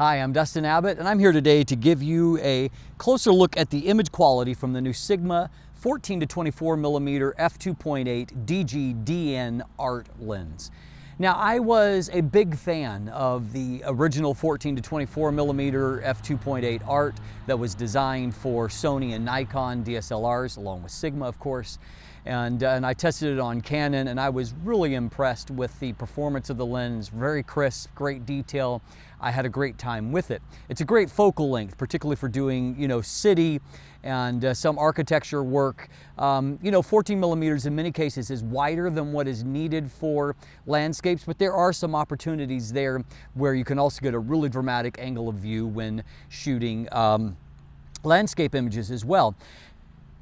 Hi, I'm Dustin Abbott, and I'm here today to give you a closer look at the image quality from the new Sigma 14-24mm F2.8 DG-DN art lens. Now, I was a big fan of the original 14-24mm F2.8 art that was designed for Sony and Nikon DSLRs, along with Sigma, of course. And I tested it on Canon, and I was really impressed with the performance of the lens. Very crisp, great detail. I had a great time with it. It's a great focal length, particularly for doing, city and some architecture work. 14 millimeters in many cases is wider than what is needed for landscapes, but there are some opportunities there where you can also get a really dramatic angle of view when shooting landscape images as well.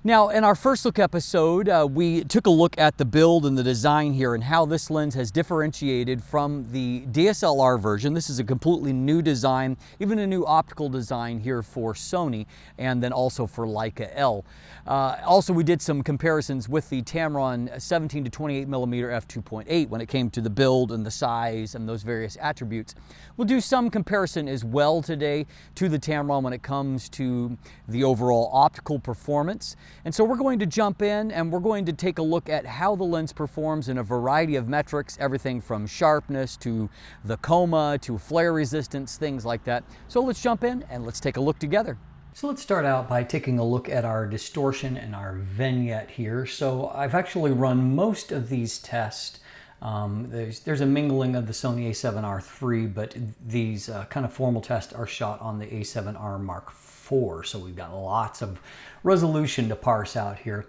Now, in our first look episode, we took a look at the build and the design here and how this lens has differentiated from the DSLR version. This is a completely new design, even a new optical design here for Sony, and then also for Leica L. Also, we did some comparisons with the Tamron 17-28mm f2.8 when it came to the build and the size and those various attributes. We'll do some comparison as well today to the Tamron when it comes to the overall optical performance. And so we're going to jump in and we're going to take a look at how the lens performs in a variety of metrics, everything from sharpness to the Coma to flare resistance, things like that. So let's jump in and let's take a look together. So let's start out by taking a look at our distortion and our vignette here. So I've actually run most of these tests. There's a mingling of the Sony a7R III, but these kind of formal tests are shot on the a7R Mark IV. So we've got lots of resolution to parse out here.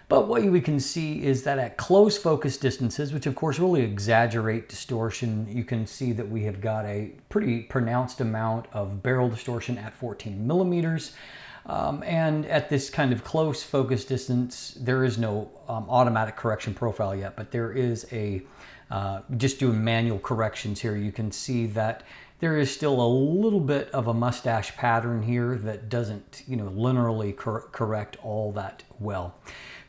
But what we can see is that at close focus distances, which of course really exaggerate distortion, you can see that we have got a pretty pronounced amount of barrel distortion at 14 millimeters. And at this kind of close focus distance, there is no automatic correction profile yet, but there is a, just doing manual corrections here, you can see that there is still a little bit of a mustache pattern here that doesn't, linearly correct all that well.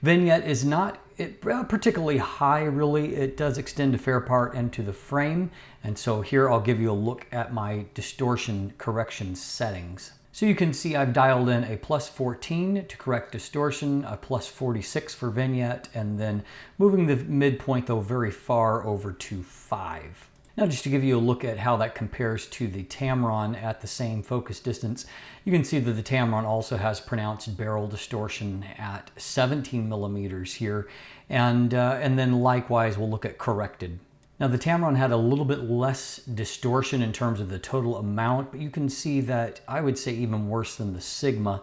Vignette is not particularly high, really. It does extend a fair part into the frame. And so here I'll give you a look at my distortion correction settings. So you can see I've dialed in a +14 to correct distortion, a +46 for vignette, and then moving the midpoint though very far over to 5. Now, just to give you a look at how that compares to the Tamron at the same focus distance, you can see that the Tamron also has pronounced barrel distortion at 17 millimeters here, and then likewise we'll look at corrected. Now, the Tamron had a little bit less distortion in terms of the total amount, but you can see that I would say even worse than the Sigma.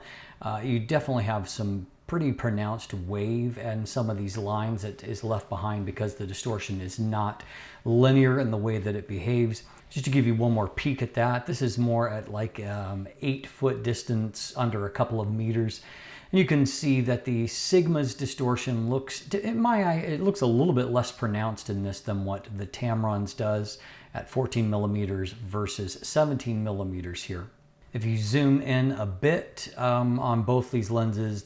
You definitely have some pretty pronounced wave and some of these lines that is left behind because the distortion is not linear in the way that it behaves. Just to give you one more peek at that, this is more at like 8-foot distance, under a couple of meters. And you can see that the Sigma's distortion looks, in my eye, it looks a little bit less pronounced in this than what the Tamron's does at 14 millimeters versus 17 millimeters here. If you zoom in a bit on both these lenses,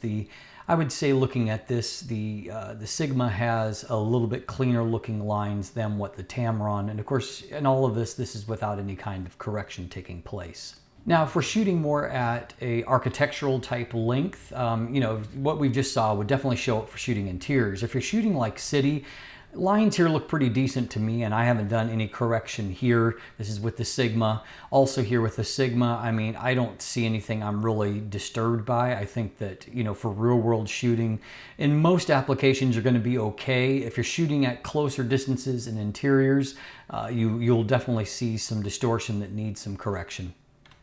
I would say looking at this, the Sigma has a little bit cleaner looking lines than what the Tamron, and of course in all of this is without any kind of correction taking place. Now, if we're shooting more at a architectural type length, what we just saw would definitely show up for shooting interiors. If you're shooting like city, lines here look pretty decent to me, and I haven't done any correction here. This is with the Sigma. Also here with the Sigma, I don't see anything I'm really disturbed by. I think that, for real world shooting, in most applications you're going to be okay. If you're shooting at closer distances in interiors, you'll definitely see some distortion that needs some correction.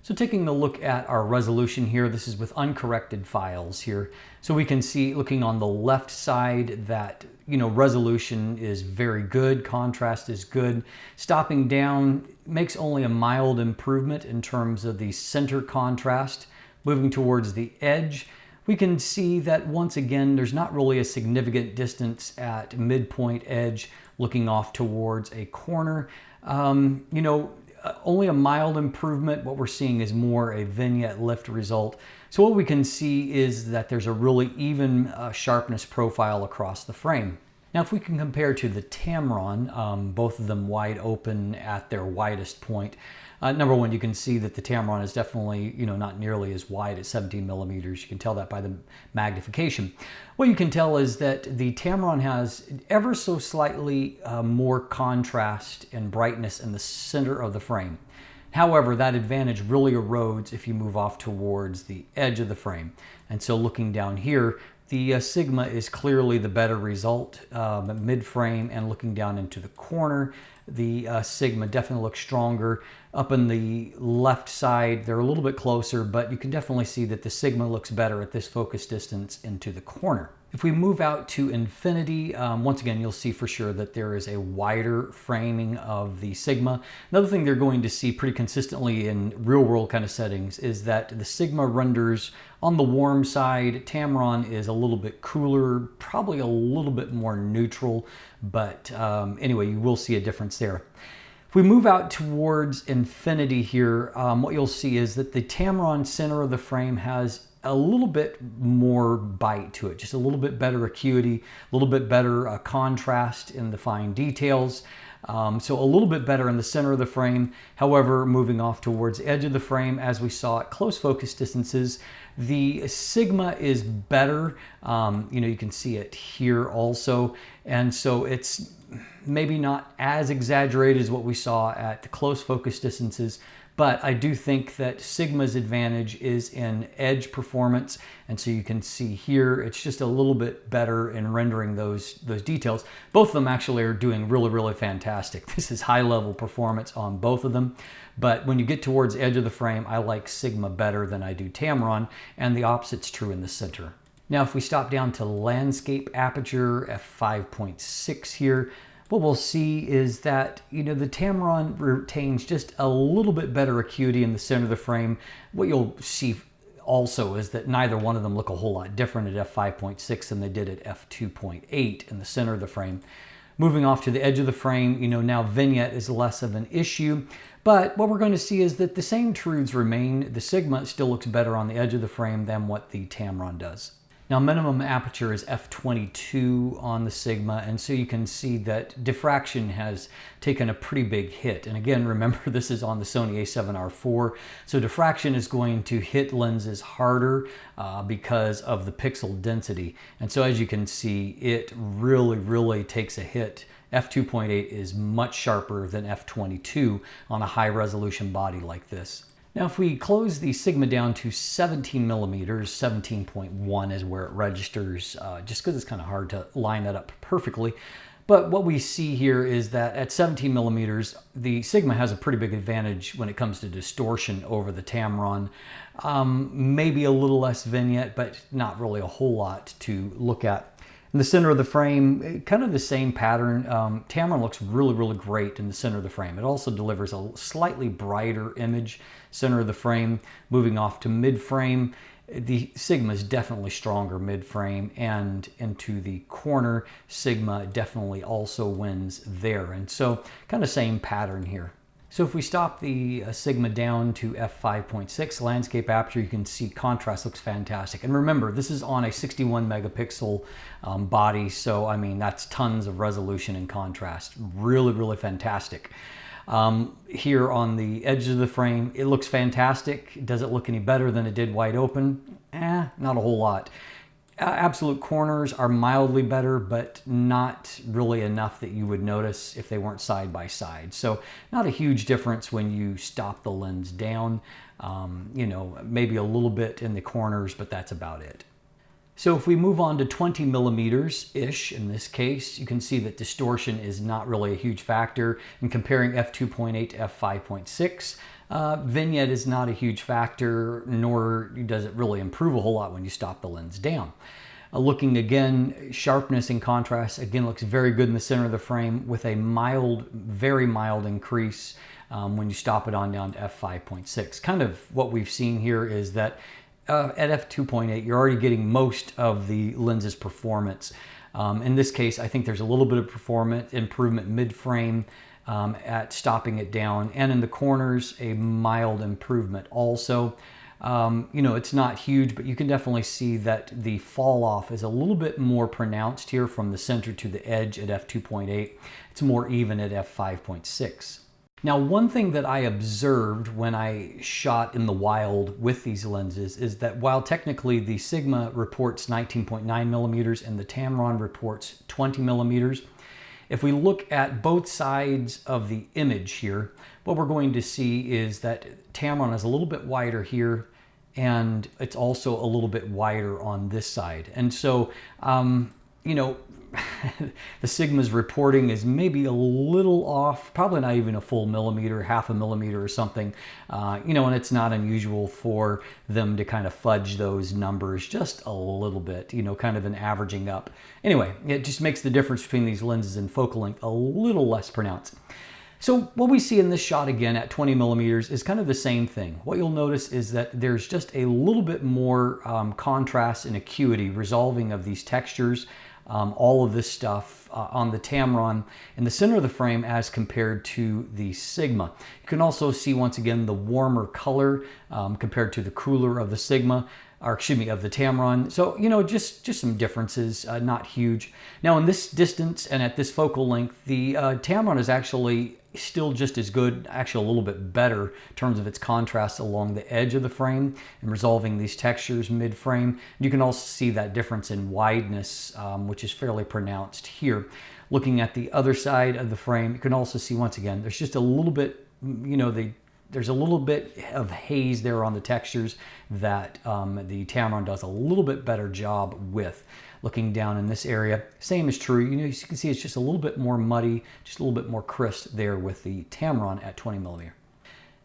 So taking a look at our resolution here, this is with uncorrected files here. So we can see, looking on the left side, that resolution is very good, contrast is good. Stopping down makes only a mild improvement in terms of the center contrast. Moving towards the edge, we can see that once again there's not really a significant distance at midpoint edge looking off towards a corner. Only a mild improvement. What we're seeing is more a vignette lift result. So what we can see is that there's a really even sharpness profile across the frame. Now, if we can compare to the Tamron, both of them wide open at their widest point. Number one, you can see that the Tamron is definitely, not nearly as wide as 17 millimeters. You can tell that by the magnification. What you can tell is that the Tamron has ever so slightly more contrast and brightness in the center of the frame. However, that advantage really erodes if you move off towards the edge of the frame. And so looking down here, the Sigma is clearly the better result mid-frame, and looking down into the corner, the Sigma definitely looks stronger. Up in the left side, they're a little bit closer, but you can definitely see that the Sigma looks better at this focus distance into the corner. If we move out to infinity, once again, you'll see for sure that there is a wider framing of the Sigma. Another thing they're going to see pretty consistently in real-world kind of settings is that the Sigma renders on the warm side. Tamron is a little bit cooler, probably a little bit more neutral, but anyway, you will see a difference there. If we move out towards infinity here, what you'll see is that the Tamron center of the frame has a little bit more bite to it, just a little bit better acuity, a little bit better contrast in the fine details. So a little bit better in the center of the frame. However, moving off towards the edge of the frame, as we saw at close focus distances, the Sigma is better. You can see it here also. And so it's maybe not as exaggerated as what we saw at the close focus distances, but I do think that Sigma's advantage is in edge performance. And so you can see here, it's just a little bit better in rendering those details. Both of them actually are doing really, really fantastic. This is high level performance on both of them. But when you get towards the edge of the frame, I like Sigma better than I do Tamron, and the opposite's true in the center. Now, if we stop down to landscape aperture, f5.6 here, what we'll see is that, the Tamron retains just a little bit better acuity in the center of the frame. What you'll see also is that neither one of them look a whole lot different at f5.6 than they did at f2.8 in the center of the frame. Moving off to the edge of the frame, now vignette is less of an issue, but what we're going to see is that the same truths remain. The Sigma still looks better on the edge of the frame than what the Tamron does. Now, minimum aperture is f22 on the Sigma, and so you can see that diffraction has taken a pretty big hit. And again, remember, this is on the Sony a7R IV, so diffraction is going to hit lenses harder because of the pixel density. And so as you can see, it really, really takes a hit. f2.8 is much sharper than f22 on a high resolution body like this. Now, if we close the Sigma down to 17 millimeters, 17.1 is where it registers, just because it's kind of hard to line that up perfectly. But what we see here is that at 17 millimeters, the Sigma has a pretty big advantage when it comes to distortion over the Tamron. Maybe a little less vignette, but not really a whole lot to look at. In the center of the frame, kind of the same pattern. Tamron looks really, really great in the center of the frame. It also delivers a slightly brighter image, center of the frame. Moving off to mid-frame, the Sigma is definitely stronger mid-frame, and into the corner, Sigma definitely also wins there. And so kind of same pattern here. So if we stop the Sigma down to f5.6 landscape aperture, you can see contrast looks fantastic. And remember, this is on a 61 megapixel body, so I mean, that's tons of resolution and contrast. Really, really fantastic. Here on the edge of the frame, it looks fantastic. Does it look any better than it did wide open? Not a whole lot. Absolute corners are mildly better, but not really enough that you would notice if they weren't side by side. So not a huge difference when you stop the lens down. Maybe a little bit in the corners, but that's about it. So if we move on to 20 millimeters-ish, in this case, you can see that distortion is not really a huge factor. In comparing f2.8 to f5.6, vignette is not a huge factor, nor does it really improve a whole lot when you stop the lens down. Looking again, sharpness and contrast, again, looks very good in the center of the frame with a mild, very mild increase when you stop it on down to f5.6. Kind of what we've seen here is that at f2.8, you're already getting most of the lens's performance. In this case, I think there's a little bit of performance improvement mid-frame at stopping it down, and in the corners, a mild improvement also. You know, it's not huge, but you can definitely see that the fall off is a little bit more pronounced here from the center to the edge at f2.8. It's more even at f5.6. Now, one thing that I observed when I shot in the wild with these lenses is that while technically the Sigma reports 19.9 millimeters and the Tamron reports 20 millimeters, if we look at both sides of the image here, what we're going to see is that Tamron is a little bit wider here, and it's also a little bit wider on this side. And so, you know, the Sigma's reporting is maybe a little off, probably not even a full millimeter, half a millimeter or something, you know, and it's not unusual for them to kind of fudge those numbers just a little bit, you know, kind of an averaging up. Anyway, it just makes the difference between these lenses in focal length a little less pronounced. So what we see in this shot again at 20 millimeters is kind of the same thing. What you'll notice is that there's just a little bit more contrast and acuity, resolving of these textures, all of this stuff on the Tamron in the center of the frame as compared to the Sigma. You can also see once again the warmer color compared to the cooler of the Sigma, or excuse me, of the Tamron. So, you know, just some differences, not huge. Now in this distance and at this focal length, the Tamron is actually still just as good, actually a little bit better in terms of its contrast along the edge of the frame and resolving these textures mid-frame. You can also see that difference in wideness, which is fairly pronounced here. Looking at the other side of the frame, you can also see once again, there's just a little bit, you know, there's a little bit of haze there on the textures that the Tamron does a little bit better job with. Looking down in this area, same is true. You know, you can see it's just a little bit more muddy, just a little bit more crisp there with the Tamron at 20 millimeter.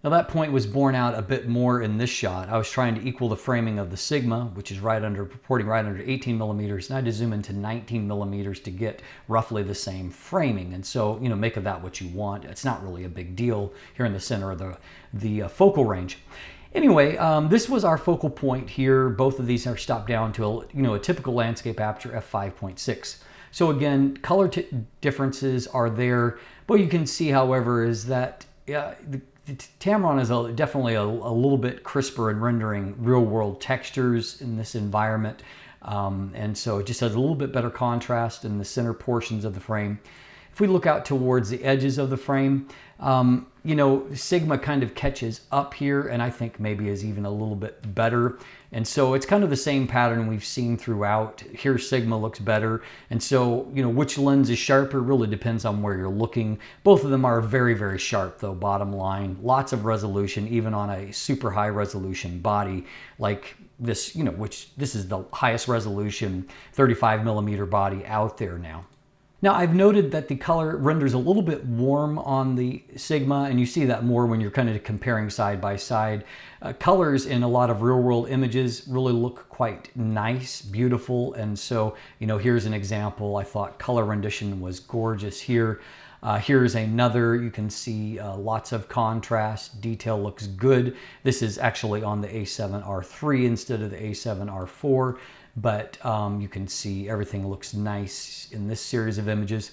Now that point was borne out a bit more in this shot. I was trying to equal the framing of the Sigma, which is reporting right under 18 millimeters, and I had to zoom into 19 millimeters to get roughly the same framing. And so, you know, make of that what you want. It's not really a big deal here in the center of the focal range. Anyway, this was our focal point here. Both of these are stopped down to a typical landscape aperture f5.6. So again, color differences are there. What you can see, however, is that the Tamron is definitely a little bit crisper in rendering real-world textures in this environment. And so it just has a little bit better contrast in the center portions of the frame. If we look out towards the edges of the frame, you know, Sigma kind of catches up here, and I think maybe is even a little bit better. And so it's kind of the same pattern we've seen throughout. Here Sigma looks better. And so, you know, which lens is sharper really depends on where you're looking. Both of them are very, very sharp though, bottom line. Lots of resolution, even on a super high resolution body like this, you know, which this is the highest resolution 35 millimeter body out there now. Now I've noted that the color renders a little bit warm on the Sigma, and you see that more when you're kind of comparing side by side. Colors in a lot of real world images really look quite nice, beautiful, and so, you know, here's an example. I thought color rendition was gorgeous here. Here's another. You can see lots of contrast. Detail looks good. This is actually on the A7R3 instead of the A7R4. But you can see everything looks nice in this series of images.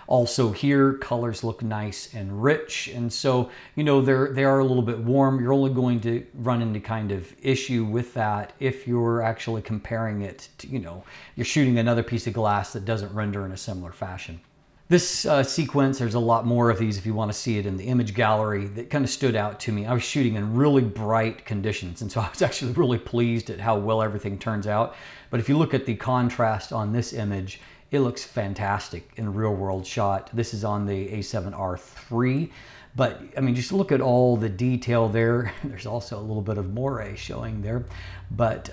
Also here, colors look nice and rich. And so, you know, they are a little bit warm. You're only going to run into kind of issue with that if you're actually comparing it to, you know, you're shooting another piece of glass that doesn't render in a similar fashion. This sequence, there's a lot more of these if you want to see it in the image gallery, that kind of stood out to me. I was shooting in really bright conditions, and so I was actually really pleased at how well everything turns out. But if you look at the contrast on this image, it looks fantastic in a real world shot. This is on the A7R3. But I mean, just look at all the detail there. There's also a little bit of moire showing there, but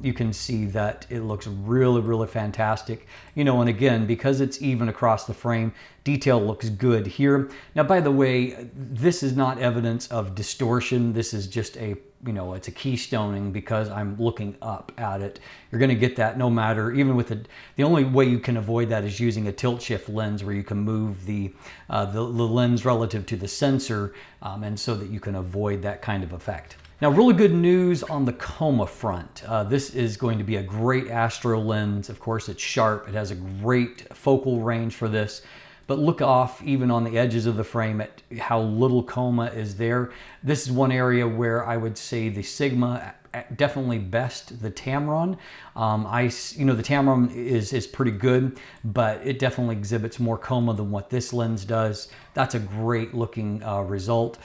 you can see that it looks really, really fantastic. You know, and again, because it's even across the frame, detail looks good here. Now, by the way, this is not evidence of distortion. This is just a, you know, it's a keystoning because I'm looking up at it. You're going to get that no matter, even with the only way you can avoid that is using a tilt shift lens where you can move the lens relative to the sensor, and so that you can avoid that kind of effect. Now, really good news on the Coma front. This is going to be a great astro lens. Of course, it's sharp. It has a great focal range for this. But look off even on the edges of the frame at how little Coma is there. This is one area where I would say the Sigma definitely best the Tamron. The Tamron is pretty good, but it definitely exhibits more coma than what this lens does. That's a great looking result.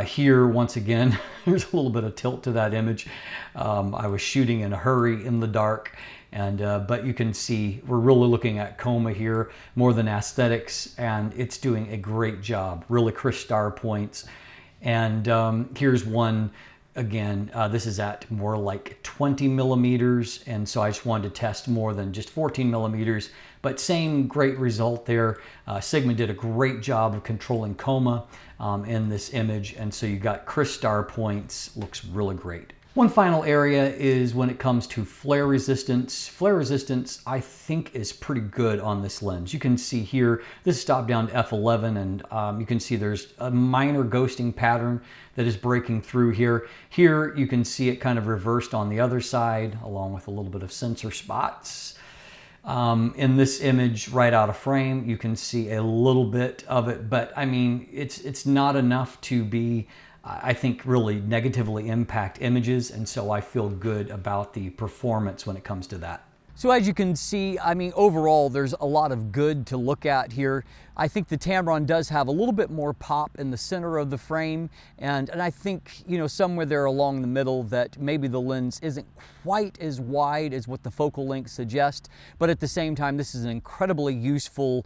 Here, once again, there's a little bit of tilt to that image. I was shooting in a hurry in the dark, but you can see we're really looking at coma here more than aesthetics, and it's doing a great job. Really crisp star points. And here's one again. This is at more like 20 millimeters, and so I just wanted to test more than just 14 millimeters, but same great result there. Sigma did a great job of controlling coma in this image, and so you got crisp star points. Looks really great. One final area is when it comes to flare resistance. Flare resistance, I think, is pretty good on this lens. You can see here, this is stopped down to f11, and you can see there's a minor ghosting pattern that is breaking through here. Here, you can see it kind of reversed on the other side, along with a little bit of sensor spots. In this image right out of frame, you can see a little bit of it, but I mean, it's not enough to be, I think, really negatively impact images, and so I feel good about the performance when it comes to that. So as you can see, I mean, overall, there's a lot of good to look at here. I think the Tamron does have a little bit more pop in the center of the frame, and I think, you know, somewhere there along the middle that maybe the lens isn't quite as wide as what the focal length suggests, but at the same time, this is an incredibly useful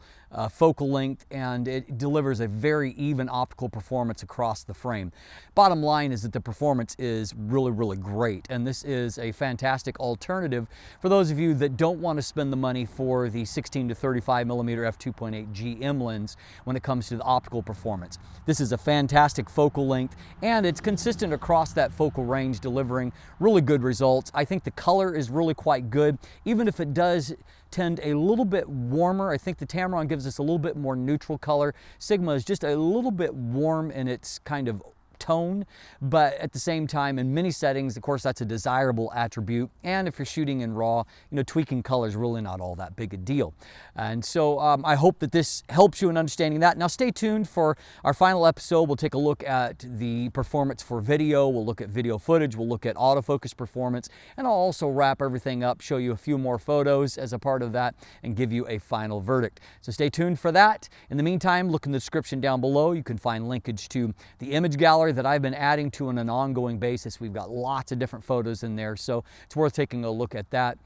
focal length, and it delivers a very even optical performance across the frame. Bottom line is that the performance is really, really great, and this is a fantastic alternative for those of you that don't want to spend the money for the 16 to 35 millimeter f2.8 GM lens when it comes to the optical performance. This is a fantastic focal length, and it's consistent across that focal range, delivering really good results. I think the color is really quite good, even if it does tend a little bit warmer. I think the Tamron gives us a little bit more neutral color. Sigma is just a little bit warm in its kind of tone, but at the same time, in many settings, of course, that's a desirable attribute. And if you're shooting in RAW, you know, tweaking color is really not all that big a deal. And so I hope that this helps you in understanding that. Now stay tuned for our final episode. We'll take a look at the performance for video. We'll look at video footage. We'll look at autofocus performance, and I'll also wrap everything up, show you a few more photos as a part of that, and give you a final verdict. So stay tuned for that. In the meantime, look in the description down below. You can find linkage to the image gallery that I've been adding to on an ongoing basis. We've got lots of different photos in there, so it's worth taking a look at that.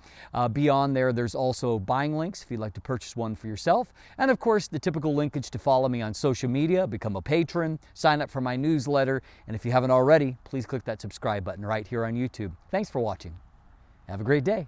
Beyond there, there's also buying links if you'd like to purchase one for yourself, and of course the typical linkage to follow me on social media, become a patron, sign up for my newsletter, and if you haven't already, please click that subscribe button right here on YouTube. Thanks for watching. Have a great day.